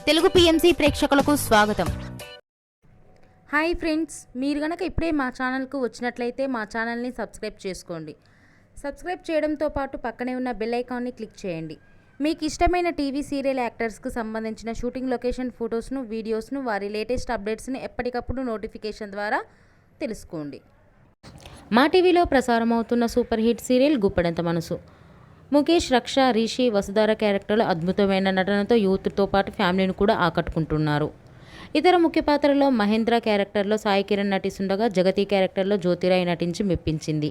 Telugu PMC ప్రేక్షకులకు స్వాగతం. Hi friends, మీరు గనక ఇప్పుడే మా ఛానల్కు వచ్చినట్లయితే మా ఛానల్ని సబ్స్క్రైబ్ చేసుకోండి. సబ్స్క్రైబ్ చేయడంతో పాటు పక్కనే ఉన్న బెల్ ఐకాన్ని క్లిక్ చేయండి. మీకు ఇష్టమైన టీవీ సీరియల్ యాక్టర్స్కు సంబంధించిన షూటింగ్ లొకేషన్ ఫొటోస్ను, వీడియోస్ను, వారి లేటెస్ట్ అప్డేట్స్ని ఎప్పటికప్పుడు నోటిఫికేషన్ ద్వారా తెలుసుకోండి. మా టీవీలో ప్రసారం అవుతున్న సూపర్ హిట్ సీరియల్ గుప్పెడంత మనసు. ముఖేష్, రక్ష, రిషి, వసుధార క్యారెక్టర్లు అద్భుతమైన నటనతో యూత్తో పాటు ఫ్యామిలీని కూడా ఆకట్టుకుంటున్నారు. ఇతర ముఖ్య పాత్రలో మహేంద్ర క్యారెక్టర్లో సాయి కిరణ్ నటిస్తుండగా, జగతి క్యారెక్టర్లో జ్యోతిరాయ్ నటించి మెప్పించింది.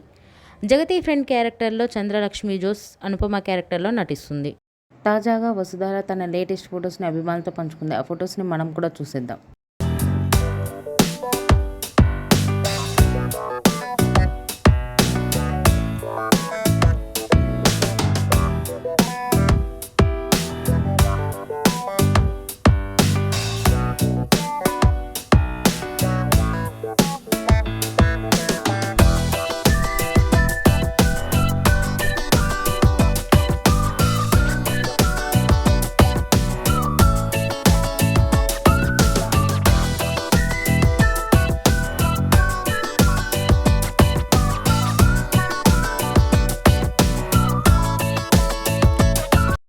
జగతి ఫ్రెండ్ క్యారెక్టర్లో చంద్రలక్ష్మి జోస్ అనుపమ క్యారెక్టర్లో నటిస్తుంది. తాజాగా వసుధార తన లేటెస్ట్ ఫొటోస్ని అభిమానులతో పంచుకుంది. ఆ ఫొటోస్ని మనం కూడా చూసేద్దాం.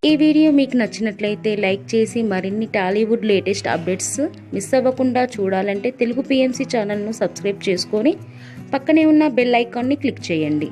ఈ వీడియో మీకు నచ్చినట్లయితే లైక్ చేసి మరిన్ని టాలీవుడ్ లేటెస్ట్ అప్డేట్స్ మిస్ అవ్వకుండా చూడాలంటే తెలుగు పిఎంసి ఛానల్ను సబ్స్క్రైబ్ చేసుకొని పక్కనే ఉన్న బెల్ ఐకాన్ని క్లిక్ చేయండి.